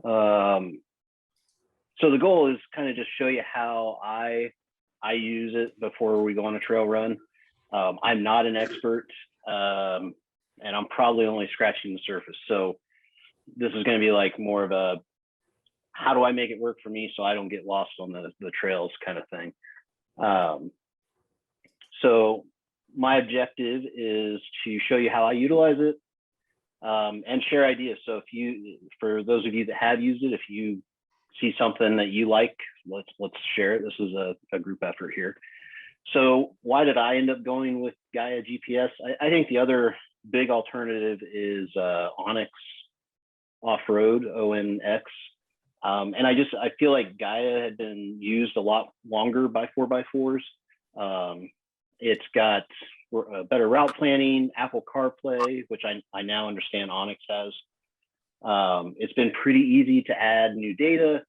So the goal is kind of just show you how I use it before we go on a trail run. I'm not an expert, and I'm probably only scratching the surface. So this is going to be like more of a, how do I make it work for me so I don't get lost on the trails kind of thing. So my objective is to show you how I utilize it, and share ideas. So if you, for those of you that have used it, if you see something that you like, let's share it. This is a group effort here. So why did I end up going with Gaia GPS? I think the other big alternative is Onyx Off-Road, ONX. And I feel like Gaia had been used a lot longer by 4x4s. It's got better route planning, Apple CarPlay, which I now understand Onyx has. It's been pretty easy to add new data,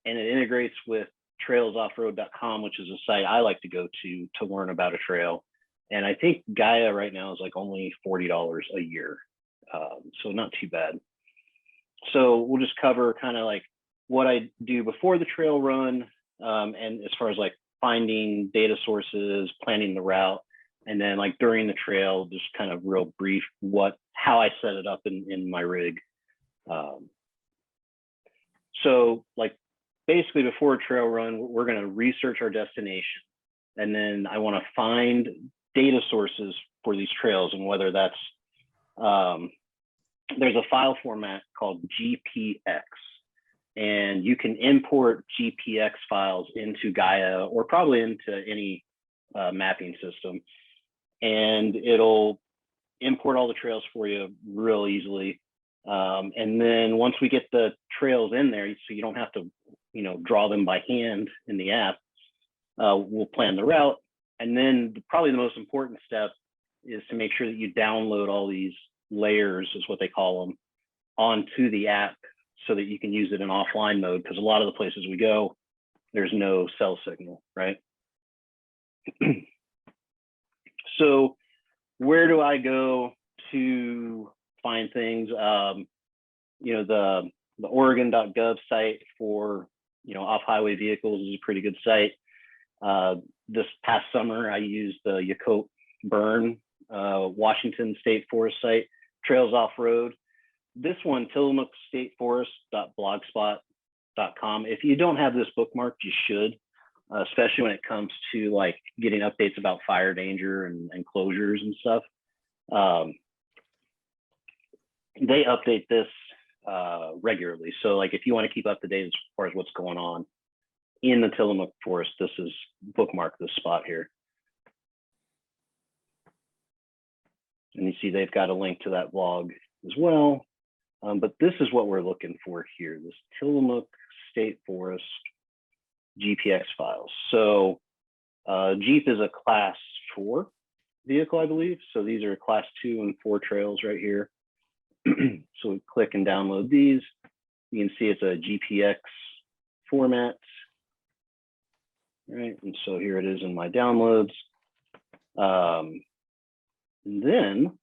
and it integrates with trailsoffroad.com, which is a site I like to go to learn about a trail. And I think Gaia right now is like only $40 a year. So not too bad. So we'll just cover kind of like what I do before the trail run, and as far as like finding data sources, planning the route, and then like during the trail, just kind of real brief how I set it up in my rig. So like basically before a trail run, we're going to research our destination, and then I want to find data sources for these trails, and whether that's there's a file format called GPX, and you can import GPX files into Gaia or probably into any mapping system, and it'll import all the trails for you real easily. And then once we get the trails in there, so you don't have to, draw them by hand in the app, we'll plan the route. And then probably the most important step is to make sure that you download all these layers, is what they call them, onto the app so that you can use it in offline mode, because a lot of the places we go, there's no cell signal, right? So where do I go to find things? The Oregon.gov site for off-highway vehicles is a pretty good site. This past summer, I used the Yacote Burn Washington State Forest site, Trails Off-Road. This one, tillamookstateforest.blogspot.com. If you don't have this bookmarked, you should, especially when it comes to like getting updates about fire danger and closures and stuff. They update this regularly. So like if you want to keep up to date as far as what's going on in the Tillamook Forest, this is bookmark this spot here. And you see they've got a link to that blog as well. But this is what we're looking for here, this Tillamook State Forest GPX files. So Jeep is a class 4 vehicle, I believe. So these are class 2 and 4 trails right here. So we click and download these. You can see it's a GPX format. Right, and so here it is in my downloads. And then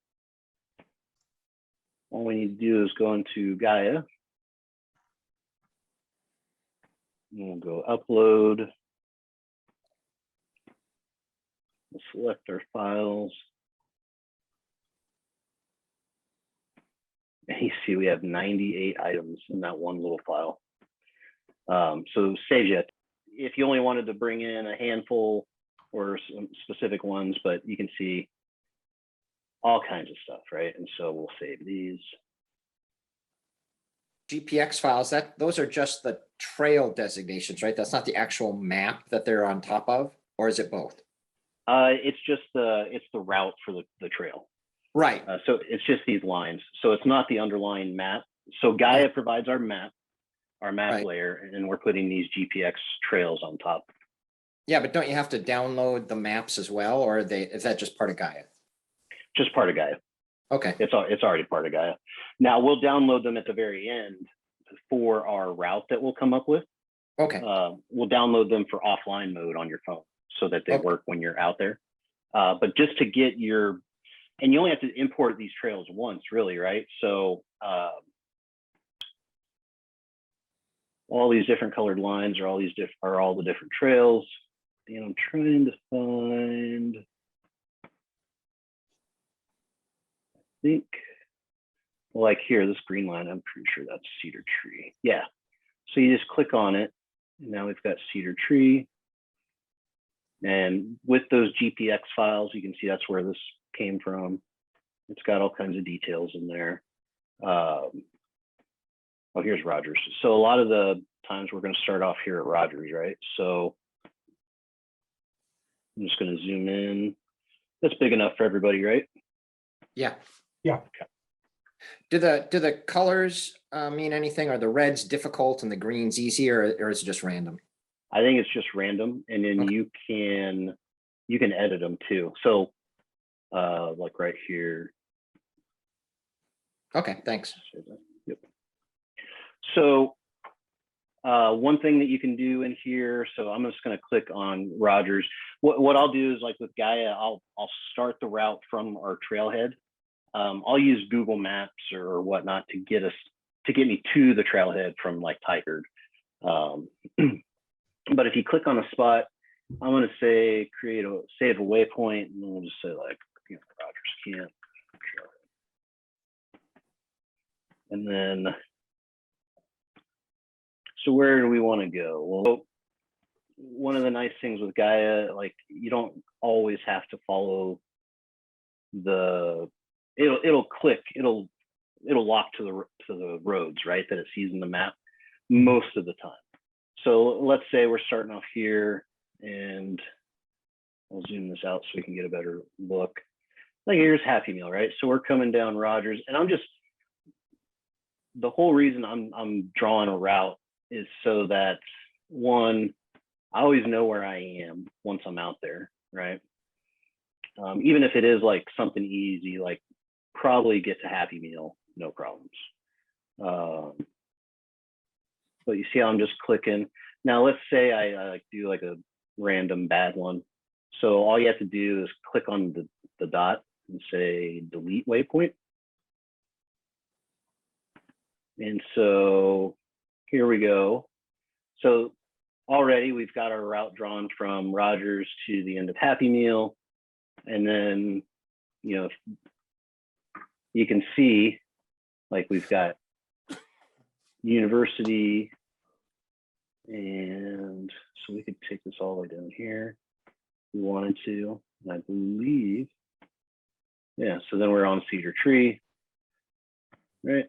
all we need to do is go into Gaia. We'll go upload. We'll select our files. And you see we have 98 items in that one little file. So saves you. If you only wanted to bring in a handful or some specific ones, but you can see all kinds of stuff, right? And so we'll save these. GPX files, those are just the trail designations, right? That's not the actual map that they're on top of, or is it both? It's just the route for the trail. Right. So it's just these lines. So it's not the underlying map. So Gaia provides our map layer, and we're putting these GPX trails on top. Yeah, but don't you have to download the maps as well, or is that just part of Gaia? Just part of Gaia. Okay. It's already part of Gaia. Now we'll download them at the very end for our route that we'll come up with. Okay. We'll download them for offline mode on your phone so that they work when you're out there. But just to get and you only have to import these trails once, really, right? So all these different colored lines are all the different trails. And I'm trying to find, I think, like here, this green line, I'm pretty sure that's cedar tree. Yeah. So you just click on it. And now we've got cedar tree. And with those GPX files, you can see that's where this came from. It's got all kinds of details in there. Oh, here's Rogers. So a lot of the times we're going to start off here at Rogers, right? So I'm just going to zoom in. That's big enough for everybody, right? Yeah. Yeah. Okay. Do the colors mean anything? Are the reds difficult and the greens easy, or is it just random? I think it's just random, and then Okay. you can edit them too. So like right here. Okay, thanks. Yep. So one thing that you can do in here, so I'm just going to click on Rogers. What I'll do is, like with Gaia, I'll start the route from our trailhead. I'll use Google Maps or whatnot to get me to the trailhead from like Tigard. But if you click on a spot, I'm going to say save a waypoint, and we'll just say like, you know, Rogers Camp. And then, so where do we want to go? Well, one of the nice things with Gaia, like you don't always have to follow it'll lock to the roads, right, that it sees in the map most of the time. So let's say we're starting off here, and I'll zoom this out so we can get a better look. Like here's Happy Meal, right? So we're coming down Rogers, and the whole reason I'm drawing a route is so that, one, I always know where I am once I'm out there, right? Even if it is like something easy, like probably get to Happy Meal, no problems. But you see how I'm just clicking. Now let's say I do like a random bad one. So all you have to do is click on the dot and say delete waypoint. And so here we go. So already we've got our route drawn from Rogers to the end of Happy Meal. And then, you know, you can see like we've got University, and so we could take this all the way down here if we wanted to, and I believe, yeah, so then we're on Cedar Tree, right?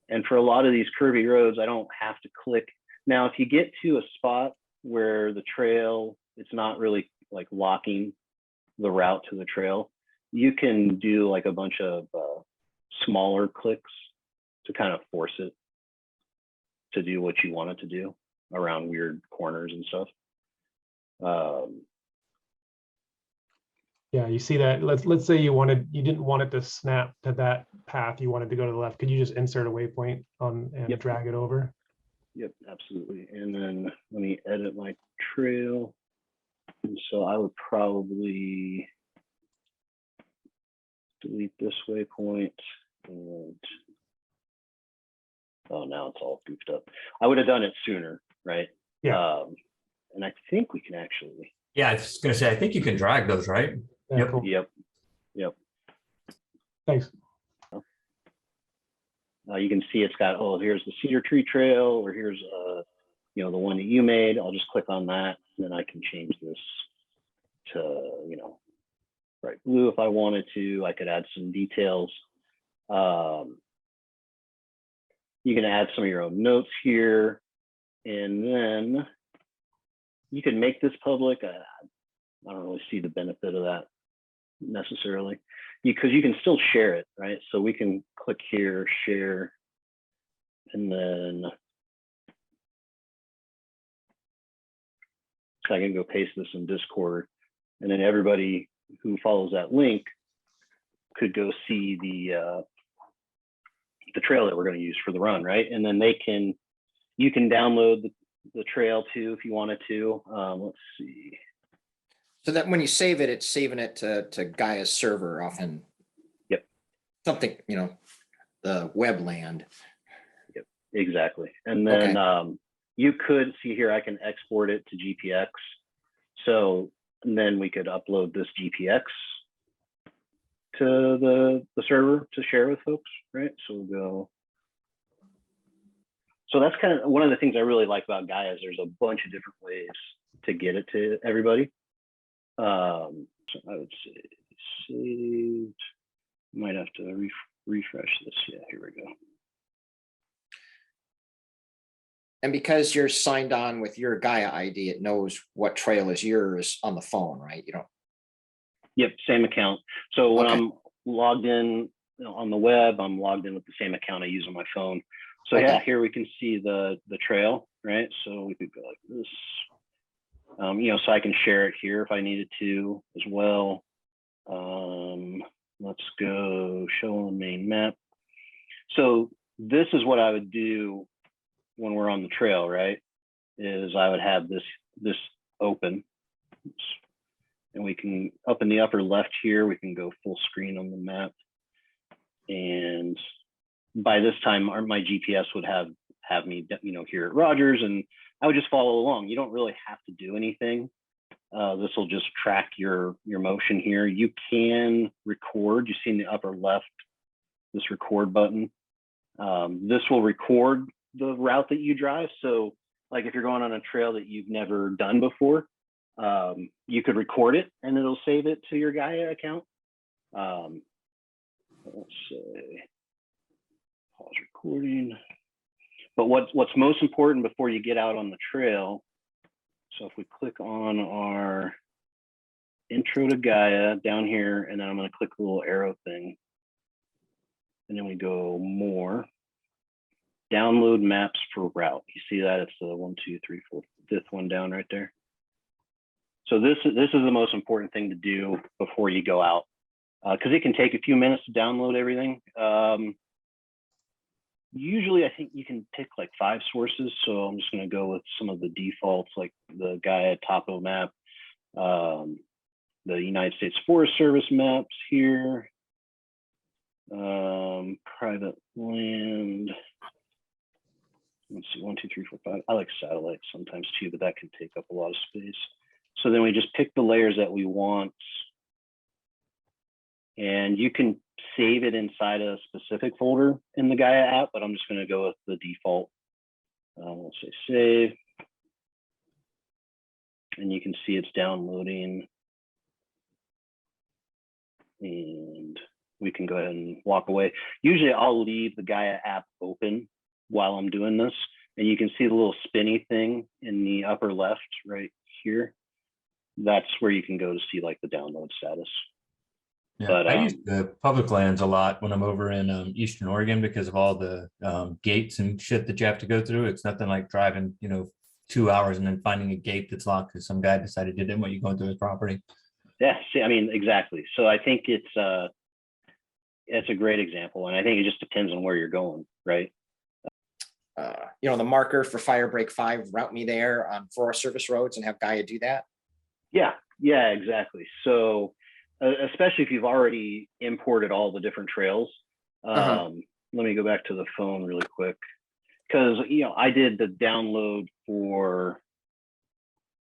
And for a lot of these curvy roads, I don't have to click. Now, if you get to a spot where the trail, it's not really like locking the route to the trail, you can do like a bunch of smaller clicks to kind of force it to do what you want it to do around weird corners and stuff. Yeah, you see that. Let's say you didn't want it to snap to that path. You wanted to go to the left. Could you just insert a waypoint on and Yep. drag it over? Yep, absolutely. And then let me edit my trail. And so I would probably delete this waypoint, and oh, now it's all goofed up. I would have done it sooner, right? Yeah. And I think we can actually. Yeah, I was gonna say, I think you can drag those, right? Yeah, Yep. cool. Yep. Thanks. You can see it's got, oh, here's the Cedar Tree Trail, or here's you know, the one that you made. I'll just click on that, and then I can change this to, you know, bright blue if I wanted to. I could add some details. You can add some of your own notes here, and then you can make this public. I don't really see the benefit of that necessarily, because you can still share it, right? So we can click here, share, and then I can go paste this in Discord, and then everybody who follows that link could go see the trail that we're going to use for the run, right? And then you can download the trail too if you wanted to. Let's see. So that when you save it, it's saving it to Gaia's server often. Yep. Something, you know, the web land. exactly. And then you could see here, I can export it to GPX. So and then we could upload this GPX to the server to share with folks, right? So we'll go. So that's kind of one of the things I really like about Gaia is there's a bunch of different ways to get it to everybody. So I would say saved. Might have to refresh this. Yeah, here we go. And because you're signed on with your Gaia ID, it knows what trail is yours on the phone, right? You don't. Yep, same account. So when I'm logged in on the web, I'm logged in with the same account I use on my phone. So yeah, here we can see the trail, right? So we could go like this, so I can share it here if I needed to as well. Let's go show on the main map. So this is what I would do when we're on the trail, right? Is I would have this open. Oops. And we can, up in the upper left here, we can go full screen on the map. And by this time, my GPS would have me, here at Rogers, and I would just follow along. You don't really have to do anything. This will just track your motion here. You can record. You see in the upper left, this record button. This will record the route that you drive. So like if you're going on a trail that you've never done before, you could record it and it'll save it to your Gaia account. Let's say pause recording. But what's most important before you get out on the trail, so if we click on our intro to Gaia down here, and then I'm going to click the little arrow thing, and then we go more, download maps for route. You see that? It's the 1, 2, 3, 4, 5th one down right there. So this is the most important thing to do before you go out, because it can take a few minutes to download everything. Usually I think you can pick like 5 sources. So I'm just going to go with some of the defaults, like the Gaia Topo map, the United States Forest Service maps here, private land. Let's see, 1, 2, 3, 4, 5. I like satellite sometimes too, but that can take up a lot of space. So then we just pick the layers that we want, and you can save it inside a specific folder in the Gaia app, but I'm just going to go with the default. Let's say save, and you can see it's downloading, and we can go ahead and walk away. Usually I'll leave the Gaia app open while I'm doing this, and you can see the little spinny thing in the upper left right here. That's where you can go to see like the download status. Yeah, But I use the public lands a lot when I'm over in Eastern Oregon because of all the gates and shit that you have to go through. It's nothing like driving, 2 hours and then finding a gate that's locked because some guy decided to didn't want you going through his property. yeah, see, I mean, exactly. So I think it's a great example, and I think it just depends on where you're going, right? The marker for Fire Break 5, route me there on Forest Service roads and have Gaia do that. Yeah, exactly. So especially if you've already imported all the different trails. Let me go back to the phone really quick, because I did the download for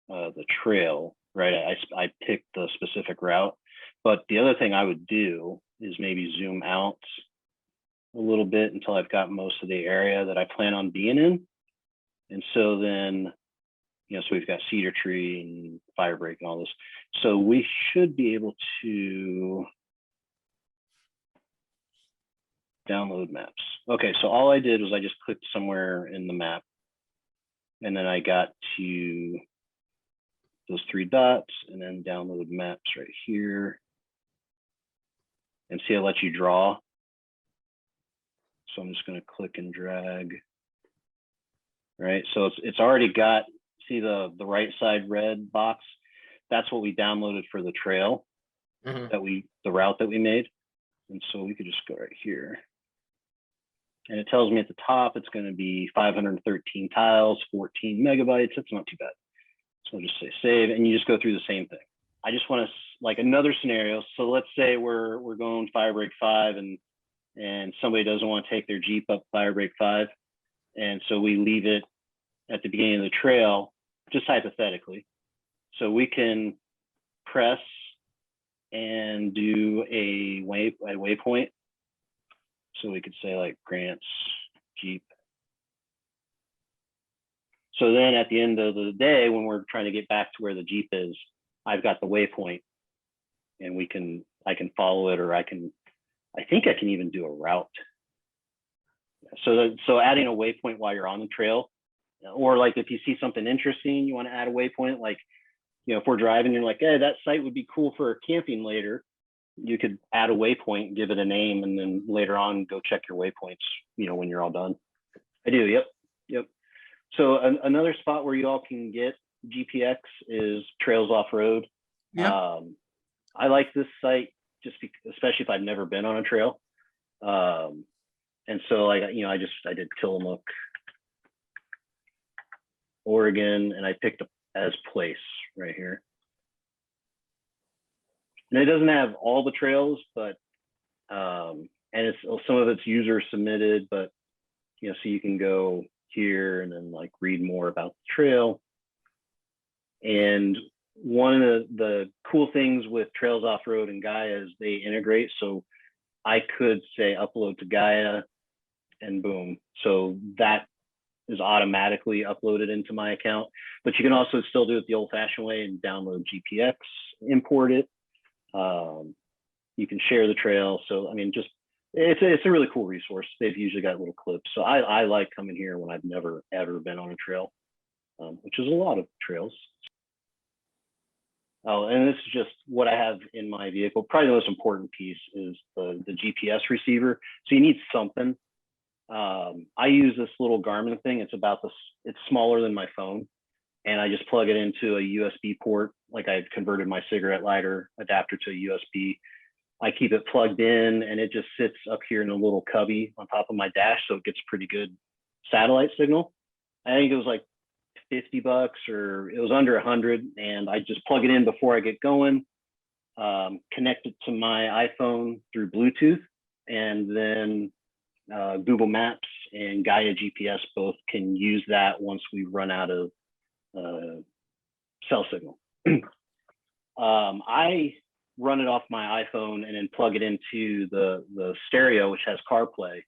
the trail, right? I picked the specific route, but the other thing I would do is maybe zoom out a little bit until I've got most of the area that I plan on being in. And so then, so we've got Cedar Tree and Fire Break and all this. So we should be able to download maps. Okay, so all I did was I just clicked somewhere in the map, and then I got to those 3 dots and then download maps right here. And see, it lets you draw. So I'm just going to click and drag. Right, so it's already got, see the right side red box? That's what we downloaded for the trail, the route that we made. And so we could just go right here. And it tells me at the top, it's going to be 513 tiles, 14 megabytes. That's not too bad. So I'll just say save, and you just go through the same thing. I just want to, like another scenario. So let's say we're going Fire Break 5 and somebody doesn't want to take their Jeep up Fire Break 5. And so we leave it at the beginning of the trail, just hypothetically. So we can press and do a waypoint. So we could say like Grant's Jeep. So then at the end of the day, when we're trying to get back to where the Jeep is, I've got the waypoint, and I can follow it, or I think I can even do a route. So adding a waypoint while you're on the trail, or like if you see something interesting, you want to add a waypoint, like, you know, if we're driving, you're like, hey, that site would be cool for camping later. You could add a waypoint, give it a name, and then later on go check your waypoints, you know, when you're all done. I do, yep. So another spot where you all can get GPX is Trails Off Road. Yep. I like this site just because, especially if I've never been on a trail. And so like, you know, I did Tillamook, Oregon, and I picked up as place right here. And it doesn't have all the trails, but and it's some of it's user submitted, but you know, so you can go here and then like read more about the trail. And one of the cool things with Trails Off Road and Gaia is they integrate. So I could say upload to Gaia and boom. So that is automatically uploaded into my account, but you can also still do it the old fashioned way and download GPX, import it. You can share the trail. So, I mean, just, it's a really cool resource. They've usually got little clips. So I like coming here when I've never, ever been on a trail, which is a lot of trails. Oh, and this is just what I have in my vehicle. Probably the most important piece is the GPS receiver. So you need something. I use this little Garmin thing. It's about this, it's smaller than my phone. And I just plug it into a USB port. Like I converted my cigarette lighter adapter to a USB. I keep it plugged in and it just sits up here in a little cubby on top of my dash. So it gets pretty good satellite signal. I think it was like $50 or it was under 100. And I just plug it in before I get going, connect it to my iPhone through Bluetooth, and then Google Maps and Gaia GPS both can use that once we run out of cell signal. I run it off my iPhone and then plug it into the stereo, which has CarPlay,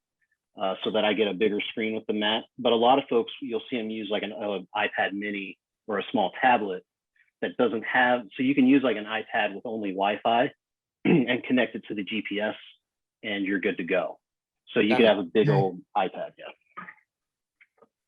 so that I get a bigger screen with the map. But a lot of folks, you'll see them use like an iPad mini or a small tablet that doesn't have, so you can use like an iPad with only Wi-Fi and connect it to the GPS and you're good to go. So you could have a big old iPad, yeah.